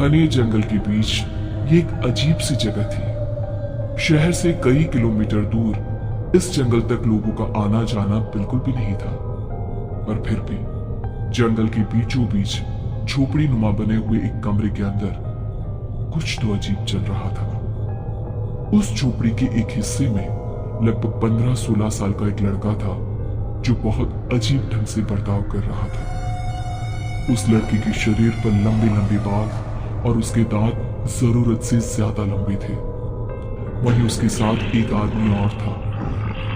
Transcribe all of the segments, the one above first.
घने जंगल के बीच ये एक अजीब सी जगह थी। शहर से कई किलोमीटर दूर इस जंगल तक लोगों का आना जाना बिल्कुल भी नहीं था, पर फिर भी जंगल के बीचों बीच झोपड़ी नुमा बने हुए एक कमरे के अंदर कुछ तो अजीब चल रहा था। उस झोपड़ी के एक हिस्से में लगभग 15-16 साल का एक लड़का था जो बहुत अजीब ढंग से बर्ताव कर रहा था। उस लड़के के शरीर पर लंबे लंबे बाल और उसके दांत जरूरत से ज्यादा लंबे थे। वहीं उसके साथ एक आदमी और था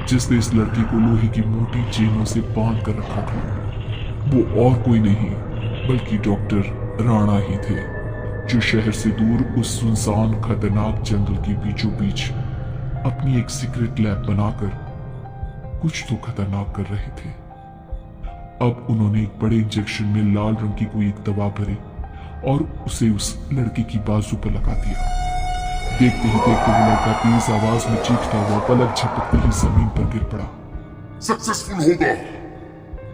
जिसने इस लड़के को लोहे की मोटी चेनों से बांध कर रखा था। वो और कोई नहीं बल्कि डॉक्टर राणा ही थे, जो शहर से दूर उस सुनसान खतरनाक जंगल के बीचों बीच अपनी एक सीक्रेट लैब बनाकर कुछ तो खतरनाक कर रहे थे। अब उन्होंने एक बड़े इंजेक्शन में लाल रंग की कोई एक दवा भरी और उसे उस लड़के की बाजू पर लगा दिया। देखते ही देखते वो लड़का तेज आवाज में चीखता हुआ पलक झपकते ही जमीन पर गिर पड़ा। सक्सेसफुल होगा,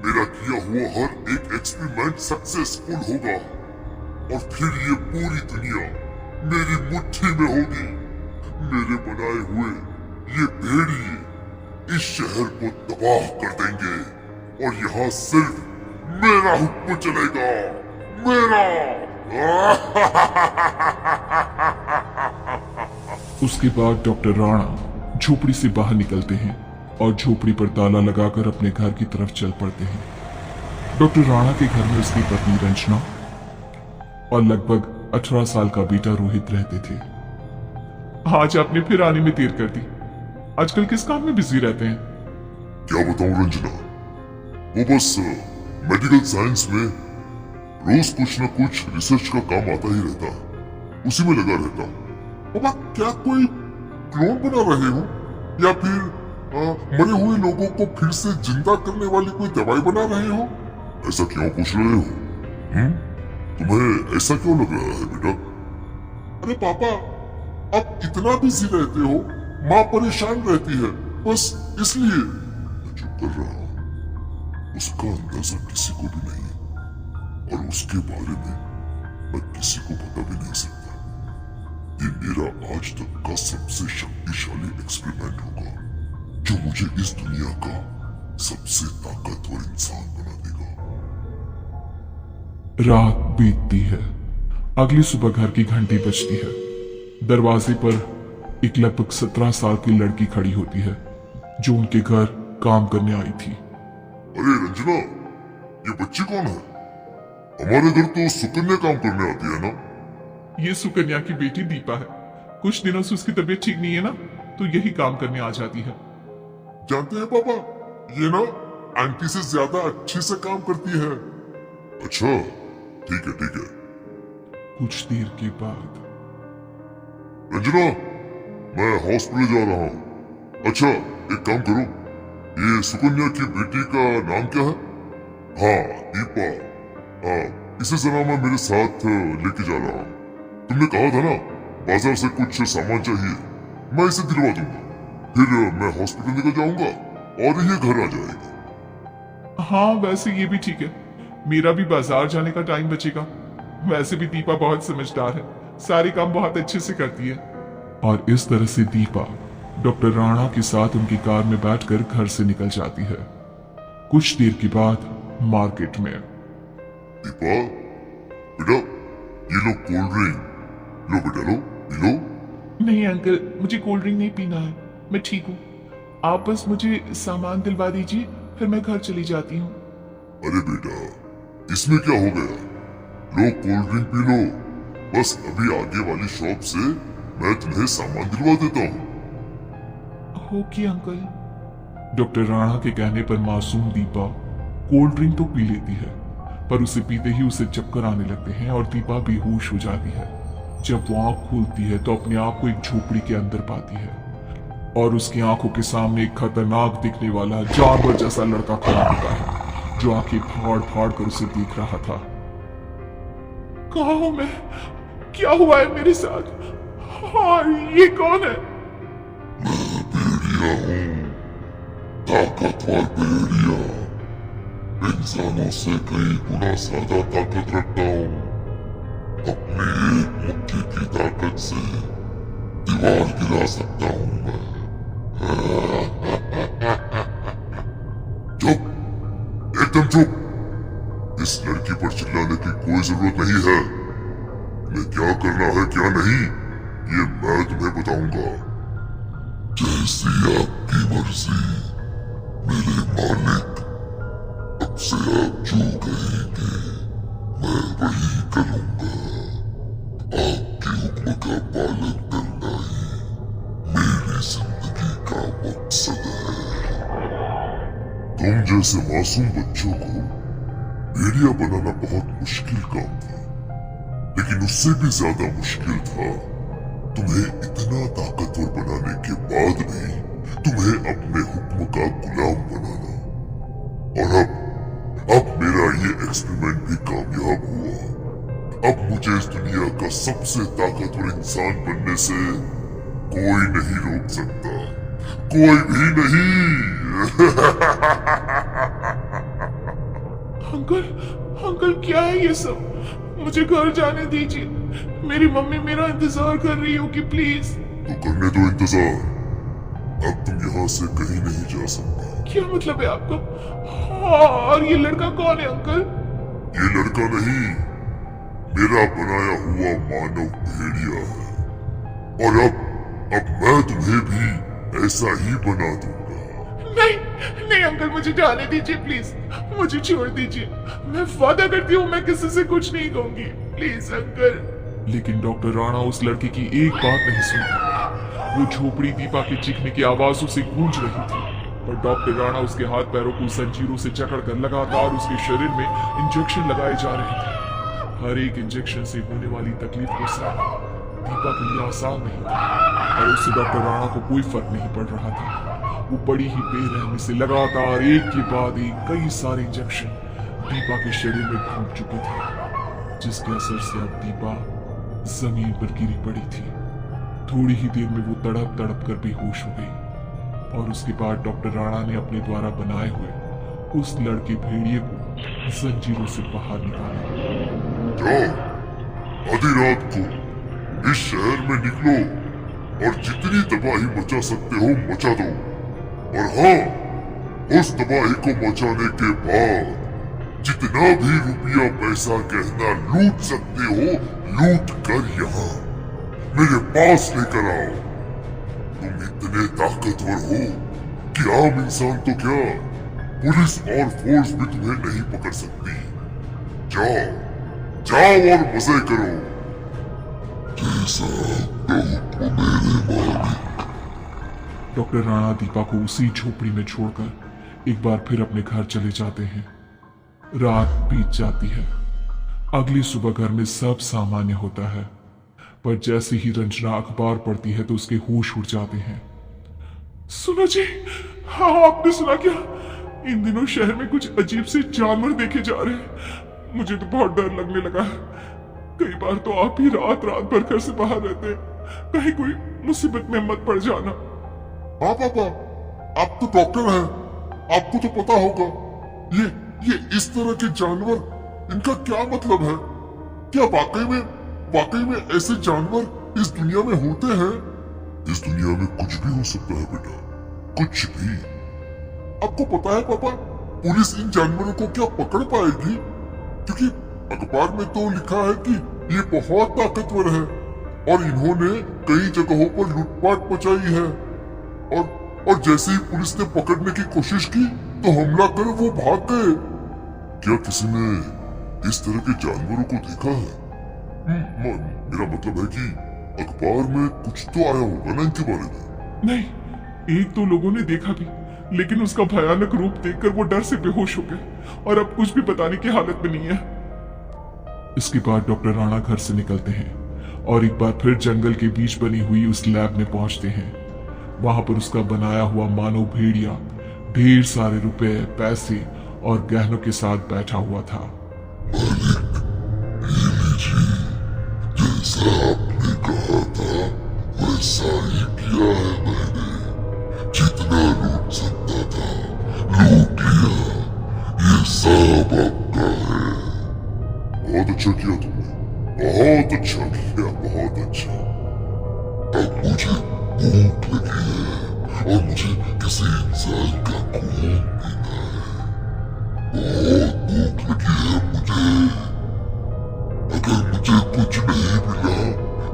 मेरा किया हुआ हर एक एक्सपेरिमेंट सक्सेसफुल होगा और फिर ये पूरी दुनिया मेरी मुट्ठी में होगी। मेरे बनाए हुए ये भेड़िए इस शहर को तबाह कर देंगे और यहाँ सिर्फ मेरा हुक्म चलेगा, मेरा। उसके बाद डॉक्टर राणा झोपड़ी से बाहर निकलते हैं और झोपड़ी पर ताला लगाकर अपने घर की तरफ चल पड़ते हैं। डॉक्टर राणा के घर में उसकी पत्नी रंजना और लगभग 18 साल का बेटा रोहित रहते थे। आज आपने फिर आने में देर कर दी। आजकल किस काम में बिजी रहते हैं? क्या बताऊं रंजना, वो बस मेडिकल साइंस में रोज कुछ न कुछ रिसर्च का काम आता ही रहता, उसी में लगा रहता। बाबा, क्या कोई क्लोन बना रहे हो या फिर मरे हुए लोगों को फिर से जिंदा करने वाली कोई दवाई बना रहे हो? ऐसा क्यों पूछ रहे हो? तुम्हें ऐसा क्यों लग रहा है बेटा? अरे पापा, आप इतना बिजी रहते हो, माँ परेशान रहती है, बस इसलिए मैं चुप कर रहा हूँ। उसका अंदाजा किसी को भी नहीं और उसके बारे में मैं किसी को बता भी नहीं सकता। ये मेरा आज तक का सबसे शक्तिशाली एक्सपेरिमेंट होगा जो मुझे इस दुनिया का सबसे ताकतवर इंसान बना देगा। रात बीतती है। अगली सुबह घर की घंटी बजती है। दरवाजे पर एक लगभग 17 साल की लड़की खड़ी होती है जो उनके घर काम करने आई थी। अरे रंजना, ये बच्ची कौन है? हमारे घर तो सुकन्या काम करने आती है ना? ये सुकन्या की बेटी दीपा है। कुछ दिनों से उसकी तबीयत ठीक नहीं है ना, तो यही काम करने आ जाती है। जानते हैं पापा, ये ना आंटी से ज्यादा अच्छे से काम करती है। अच्छा, ठीक है ठीक है। कुछ देर के बाद रंजना, मैं हॉस्पिटल जा रहा हूँ। अच्छा, एक काम करो, ये सुकन्या की बेटी का नाम क्या है? हाँ, दीपा। हाँ, इसे जरा मैं मेरे साथ लेके जा रहा हूँ। तुमने कहा था ना बाजार से कुछ सामान चाहिए, मैं इसे दिलवा दूंगा। फिर मैं हॉस्पिटल लेकर जाऊंगा और ये घर आ जाएगा। हाँ, वैसे ये भी ठीक है। मेरा भी बाजार जाने का टाइम बचेगा। वैसे भी दीपा बहुत समझदार है, सारे काम बहुत अच्छे से करती है। और इस तरह से दीपा डॉक्टर राणा के साथ उनकी कार में बैठकर घर से निकल जाती है। कुछ देर के बाद मार्केट में। दीपा, बेटा, ये लो कोल्ड ड्रिंक। लो बेटा, लो, पी लो। नहीं अंकल, मुझे कोल्ड ड्रिंक नहीं पीना है, मैं ठीक हूँ। आप बस मुझे सामान दिलवा दीजिए, फिर मैं घर चली जाती हूँ। अरे बेटा, इसमें क्या हो गया? लो कोल्ड ड्रिंक पी लो। बस अभी आगे वाली शॉप से मैं तुम्हें सामान दिलवा देता हूँ। Okay uncle. डॉक्टर राणा के कहने पर मासूम दीपा कोल्ड ड्रिंक तो पी लेती है, पर उसे पीते ही उसे चक्कर आने लगते हैं और दीपा बेहोश हो जाती है। जब वो आंख खोलती है तो अपने आप को एक झोपड़ी के अंदर पाती है और उसकी आंखों के सामने एक खतरनाक दिखने वाला जानवर जैसा लड़का खड़ा होता है जो आंखें फाड़ फाड़ कर उसे देख रहा था। कहाँ हूं मैं? क्या हुआ है मेरे साथ? हाँ, ये कौन है? मैं भेड़िया हूँ, ताकतवर भेड़िया। इंसानों से कई गुना ज्यादा ताकत रखता हूँ। अपनी एक से दीवार गिरा सकता हूं मैं। चुप, एकदम चुप। इस लड़की पर चिल्लाने की कोई जरूरत नहीं है। मैं क्या करना है क्या नहीं, ये मैं तुम्हें बताऊंगा। जैसी आपकी मर्जी मेरे मालिक। अब से आप जो कहेंगे मैं वही करूंगा। आपके हुक्म का पालन करना ही मेरी जिंदगी का मकसद है। तुम जैसे मासूम बच्चों को भेड़िया बनाना बहुत मुश्किल काम था, लेकिन उससे भी ज्यादा मुश्किल था तुम्हें इतना ताकतवर बनाने के बाद भी तुम्हें अपने हुक्म का गुलाम बनाना। और अब मेरा ये एक्सपेरिमेंट भी कामयाब हुआ। अब मुझे इस दुनिया का सबसे ताकतवर इंसान बनने से कोई नहीं रोक सकता, कोई भी नहीं। अंकल, अंकल क्या है ये सब? मुझे घर जाने दीजिए। मेरी मम्मी मेरा इंतजार कर रही होगी, प्लीज। तो करने दो इंतजार। अब तुम यहाँ से कहीं नहीं जा सकते। क्या मतलब है आपका? हाँ, और ये लड़का कौन है अंकल? ये लड़का नहीं, मेरा बनाया हुआ मानव भेड़िया है। और अब मैं तुम्हें भी ऐसा ही बना दूंगा। नहीं नहीं अंकल, मुझे जाने दीजिए प्लीज। मुझे छोड़ दीजिए। मैं वादा करती हूँ मैं किसी से कुछ नहीं कहूंगी, प्लीज अंकल। लेकिन डॉक्टर राणा उस लड़के की एक बात नहीं सुनता। वो झोपड़ी दीपा के चीखने की आवाजों से गूंज रही थी, पर डॉक्टर राणा उसके हाथ पैरों को जंजीरों से जकड़कर लगातार उसके शरीर में इंजेक्शन लगाए जा रहे थे। हर एक इंजेक्शन से होने वाली तकलीफ को सहना दीपा के लिए आसान नहीं था, और उससे डॉक्टर राणा को कोई फर्क नहीं पड़ रहा था। वो बड़ी ही बेरहमी से लगातार एक के बाद एक कई सारे इंजेक्शन दीपा के शरीर में घुट चुके थे, जिसके असर से अब दीपा जमीन पर गिरी पड़ी थी। थोड़ी ही देर में वो तड़प तड़प कर बेहोश हो गई, और उसके बाद डॉक्टर राणा ने अपने द्वारा बनाए हुए उस लड़के भेड़िए को जंजीरों से बाहर निकाला। जाओ, आधी रात को इस शहर में निकलो और जितनी तबाही मचा सकते हो मचा दो। और हाँ, उस तबाही को मचाने के बाद जितना भी रुपया पैसा गहना लूट सकते हो लूट कर यहाँ मेरे पास लेकर आओ। तुम इतने ताकतवर हो कि आम इंसान तो क्या, पुलिस और फोर्स भी तुम्हें नहीं पकड़ सकती। जाओ जाओ और मजे करो। जैसा मेरे मालिक। डॉक्टर राणा दीपा को उसी झोपड़ी में छोड़कर एक बार फिर अपने घर चले जाते हैं। रात बीत जाती है। अगली सुबह घर में सब सामान्य होता है, पर जैसे ही रंजना अखबार पढ़ती है तो उसके होश उड़ जाते हैं। सुनो जी, हाँ आपने सुना क्या? इन दिनों शहर में कुछ अजीब से जानवर देखे जा रहे हैं। मुझे तो बहुत डर लगने लगा है। कई बार तो आप ही रात रात भर घर से बाहर रहते हैं, कहीं कोई मुसीबत में मत पड़ जाना। हाँ पापा, आप तो डॉक्टर हैं, आपको तो पता होगा। ये इस तरह के जानवर, इनका क्या मतलब है? क्या वाकई में ऐसे जानवर इस दुनिया में होते हैं? इस दुनिया में कुछ भी हो सकता है बेटा, कुछ भी। आपको पता है पापा, पुलिस इन जानवरों को क्या पकड़ पाएगी? क्योंकि अखबार में तो लिखा है कि ये बहुत ताकतवर है और इन्होंने कई जगहों पर लूटपाट मचाई है। और जैसे ही पुलिस ने पकड़ने की कोशिश की तो हमला कर वो भाग गए। क्या किसी ने इस तरह के जानवरों को देखा है? मेरा मतलब है कि अखबार में कुछ तो आया होगा ना इनके बारे में। नहीं, एक दो लोगों ने देखा भी, लेकिन उसका भयानक रूप देखकर वो डर से बेहोश हो गए और अब कुछ भी बताने की हालत में नहीं है। इसके बाद डॉक्टर राणा घर से निकलते हैं और एक बार फिर जंगल के बीच बनी हुई उस लैब में पहुंचते हैं। वहां पर उसका बनाया हुआ मानव भेड़िया ढेर सारे रुपए, पैसे और गहनों के साथ बैठा हुआ था। मालिक, ये लीजिए, जैसा आपने कहा था वैसा ही किया है मैंने। जितना लूट सकता था लूट लिया, ये सब आपका है। बहुत अच्छा किया तुमने, बहुत अच्छा किया, बहुत अच्छा। अब मुझे भूख लगी है और मुझे किसी इंसान का खून पीना है। बहुत भूख लगी है मुझे। अगर मुझे कुछ नहीं मिला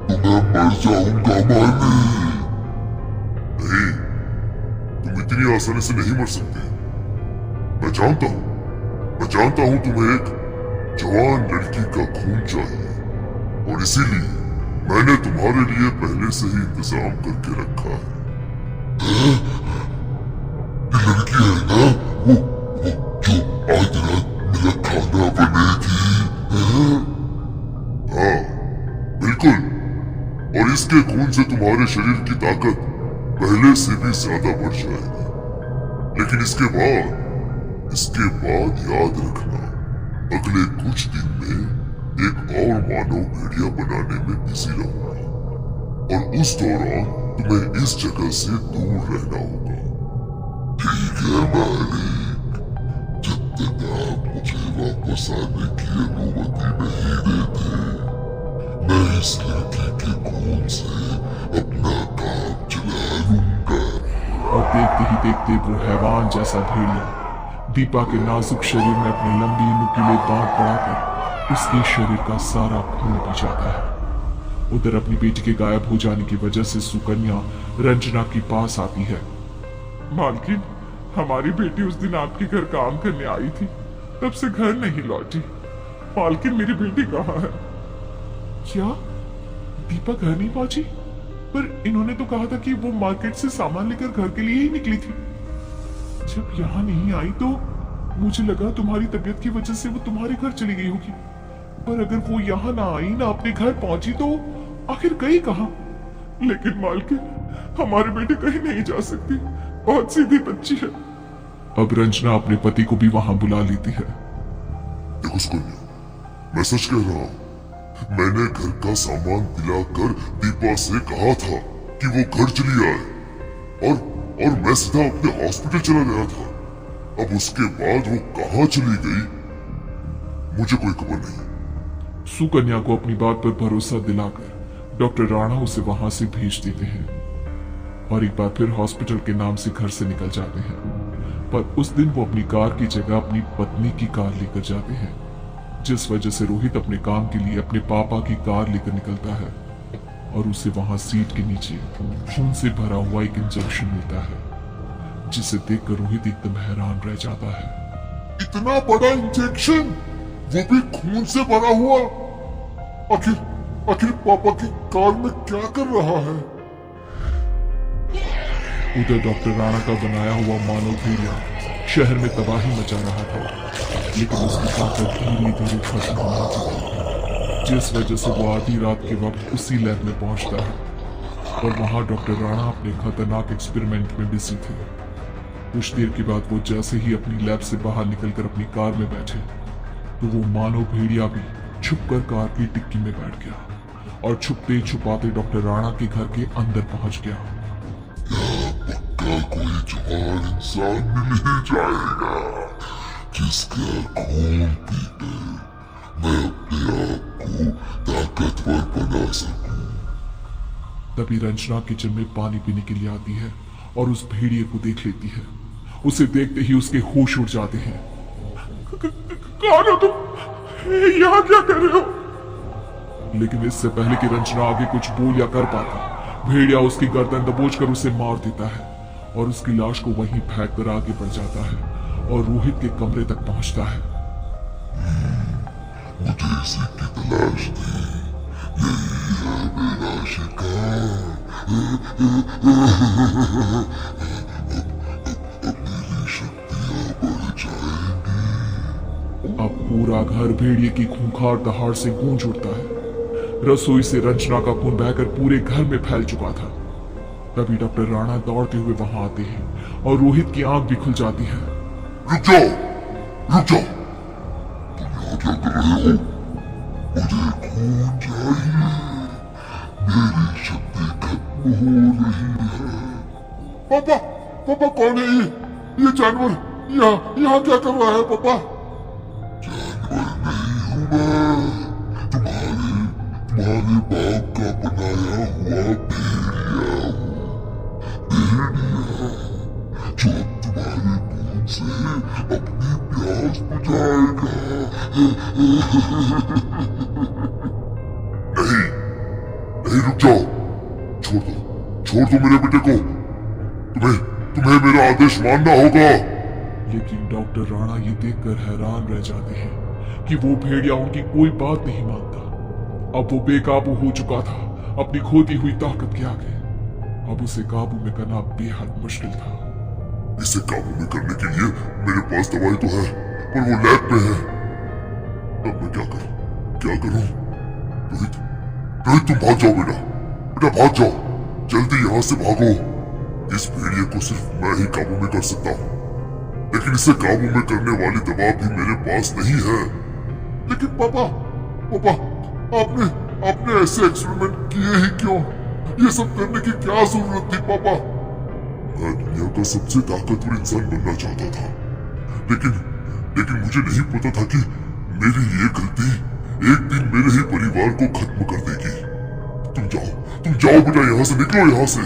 तो मैं मर जाऊंगा मालिक। नहीं, तुम इतनी आसानी से नहीं मर सकते। मैं जानता हूं तुम्हें एक जवान लड़की का खून चाहिए और इसीलिए मैंने तुम्हारे लिए पहले से ही इंतजाम करके रखा है। ये लड़की है ना, वो जो आज रात मेरा खाना बनेगी। हाँ, बिल्कुल। और इसके खून से तुम्हारे शरीर की ताकत पहले से भी ज्यादा बढ़ जाएगी। लेकिन इसके बाद याद रखना, अगले कुछ दिन में एक और मानव भेड़िया बनाने में बिजी रहूंगा और उस दौरान तुम्हें इस जगह से दूर रहना होगा। ठीक है मालिक, जब तक आप मुझे वापस आने की अनुमति नहीं देते, मैं इस लड़की के खून से अपना काम चला लूंगा। और देखते ही देखते वो हैवान जैसा भेड़िया दीपा के नाजुक शरीर में अपने लंबी नुकीले दांत बढ़ाकर उसके शरीर का सारा खून पी जाता है। उधर अपनी बेटी के गायब हो जाने की वजह से सुकन्या रंजना के पास आती है। मालकिन, हमारी बेटी उस दिन आपके घर काम करने आई थी, तब से घर नहीं लौटी। मालकिन, मेरी बेटी कहाँ है? क्या दीपा घर नहीं पहुंची? पर इन्होंने तो कहा था कि वो मार्केट से सामान लेकर घर के लिए ही निकली थी। जब यहाँ नहीं आई तो मुझे लगा तुम्हारी तबीयत की वजह से वो तुम्हारे घर चली गई होगी। पर अगर वो यहाँ ना आई, ना अपने घर पहुंची, तो आखिर गई कहाँ? लेकिन मालकिन, हमारी बेटी कहीं नहीं जा सकती, बहुत सीधी बच्ची है। अब रंजना अपने पति को भी वहां बुला लेती है। देखो सुकन्या, मैं सच कह रहा हूँ। मैंने घर का सामान दिलाकर दीपा से कहा था कि वो घर चली आए और मैं सीधा अपने हॉस्पिटल चला गया था। अब उसके बाद वो कहाँ चली गई मुझे कोई खबर नहीं। सुकन्या को अपनी बात पर भरोसा दिलाकर डॉक्टर राणा उसे वहां से भेज देते हैं और एक बार फिर हॉस्पिटल के नाम से घर से निकल जाते हैं। पर उस दिन वो अपनी कार की जगह अपनी पत्नी की कार लेकर जाते हैं, जिस वजह से रोहित अपने काम के लिए अपने पापा की कार लेकर निकलता है और उसे वहां सीट के नीचे खून से भरा हुआ एक इंजेक्शन मिलता है, जिसे देखकर रोहित एकदम हैरान रह जाता है। इतना बड़ा इंजेक्शन, वो भी खून से भरा हुआ। आखिर पापा की कार में क्या कर रहा है? उधर डॉक्टर राणा का बनाया हुआ मानव भेड़िया शहर में तबाही मचा रहा था, लेकिन उसकी ताकत धीरे धीरे खत्म होने लगी थी, जिस वजह से वो आधी रात के वक्त उसी लैब में पहुंचता है और वहां डॉक्टर राणा अपने खतरनाक एक्सपेरिमेंट में बिजी थे। कुछ देर के बाद वो जैसे ही अपनी लैब से बाहर निकलकर अपनी कार में बैठे तो वो मानव भेड़िया भी छुपकर कार की डिक्की में बैठ गया और छुपते छुपाते डॉक्टर राणा के घर के अंदर पहुंच गया। पक्का कोई जवान इंसान मिल ही जाएगा जिसका खून पीकर मैं अपने आप को ताकतवर बना सकूं। तभी रंजना किचन में पानी पीने के लिए आती है और उस भेड़िए को देख लेती है। उसे देखते ही उसके होश उड़ जाते हैं। कौन हो तुम? यहाँ क्या कर रहे हो? लेकिन इससे पहले कि रंजना आगे कुछ बोल या कर पाता, भेड़िया उसकी गर्दन दबोचकर उसे मार देता है और उसकी लाश को वहीं फेंक कर आगे बढ़ जाता है और रोहित के कमरे तक पहुंचता है। मुझे इसी की तलाश थी, यही है मेरा शिकार। अब मेरी शक्तियां बढ़ जाएंगी। अब पूरा घर भेड़िए की खूंखार दहाड़ से गूंज उठता है। रसोई से रंजना का खून बहकर पूरे घर में फैल चुका था। तभी डॉक्टर राणा दौड़ते हुए वहां आते हैं और रोहित की आंख भी खुल जाती है। रुक जाओ, रुक जाओ, तुम यहाँ क्या कर रहे हो? मुझे खून चाहिए, मेरी शक्ति खत्म हो रही है। पापा कौन है ये जानवर यहाँ क्या कर रहा है? पापा, जानवर नहीं हूँ मैं, तुम्हारे बाप का बनाया हुआ भेड़िया। जो तुम्हारे खून से अपनी प्यास बुझाएगा। नहीं नहीं, रुक जाओ, छोड़ दो मेरे बेटे को। तुम्हें मेरा आदेश मानना होगा। लेकिन डॉक्टर राणा ये देखकर हैरान रह जाते हैं कि वो भेड़िया उनकी कोई बात नहीं मानता। अब वो बेकाबू हो चुका था अपनी खोती हुई ताकत के आगे। अब उसे काबू में करना बेहद मुश्किल था। इसे काबू में करने के लिए मेरे पास दवाई तो है, पर वो लैब में है। अब मैं क्या करूं? रोहित तुम भाग जाओ बेटा, भाग जाओ, जल्दी यहाँ से भागो। इस भेड़िए को सिर्फ मैं ही काबू में कर सकता हूँ, लेकिन इसे काबू में करने वाली दवा भी मेरे पास नहीं है। लेकिन पापा आपने ऐसे एक्सपेरिमेंट किए ही क्यों? ये सब करने की क्या जरूरत थी पापा? मैं दुनिया का सबसे ताकतवर इंसान बनना चाहता था, लेकिन मुझे नहीं पता था कि मेरी ये गलती एक दिन मेरे ही परिवार को खत्म कर देगी। तुम जाओ बेटा, यहाँ से निकलो, यहाँ से।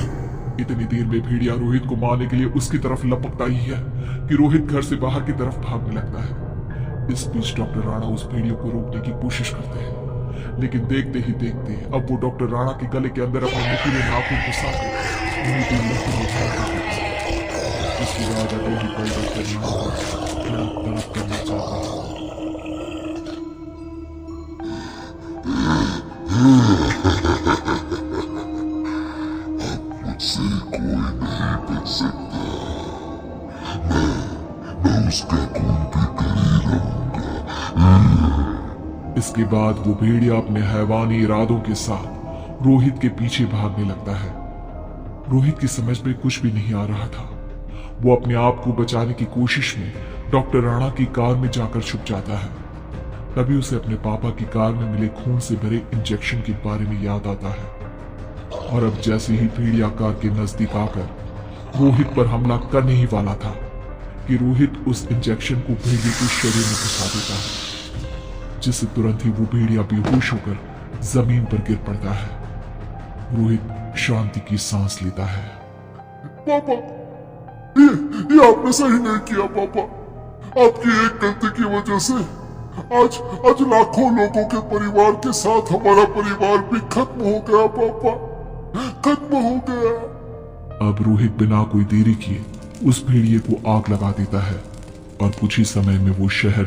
इतनी देर में भेड़िया रोहित को मारने के लिए उसकी तरफ लपकता ही है कि रोहित घर से बाहर की तरफ भागने लगता है। इस बीच डॉक्टर राणा उस भेड़िया को रोकने की कोशिश करते हैं, लेकिन देखते ही देखते अब वो डॉक्टर राणा के गले के अंदर अपने नुकीले नाखून घुसाकर उन्हें कोई लकड़ी में उठा देते हैं। इसके बाद अकेली पल डॉक्टर राणा को तड़प करना चाहता है। मुझसे कोई नहीं बच सकता। मैं उसका खून पीकर ही रहूंगा। इसके बाद वो भेड़िया अपने हैवानी इरादों के साथ रोहित के पीछे भागने लगता है। रोहित की समझ में कुछ भी नहीं आ रहा था। वो अपने आप को बचाने की कोशिश में डॉक्टर राणा की कार में जाकर छुप जाता है। तभी उसे अपने पापा की कार में मिले खून से भरे इंजेक्शन के बारे में याद आता है। और अब जैसे ही भेड़िया कार के नजदीक आकर रोहित पर हमला करने ही वाला था कि रोहित उस इंजेक्शन को भेड़िए के शरीर में घुसा देता है, जिससे तुरंत ही वो भेड़िया बेहोश होकर जमीन पर गिर पड़ता है। रोहित शांति की सांस लेता है। पापा, ये आपने सही नहीं किया पापा। आपकी एक गलती की वजह से आज लाखों लोगों के परिवार के साथ हमारा परिवार भी खत्म हो गया पापा, खत्म हो गया। अब रोहित बिना कोई देरी किए उस भेड़िए को आग लगा देता है और कुछ ही समय में वो शहर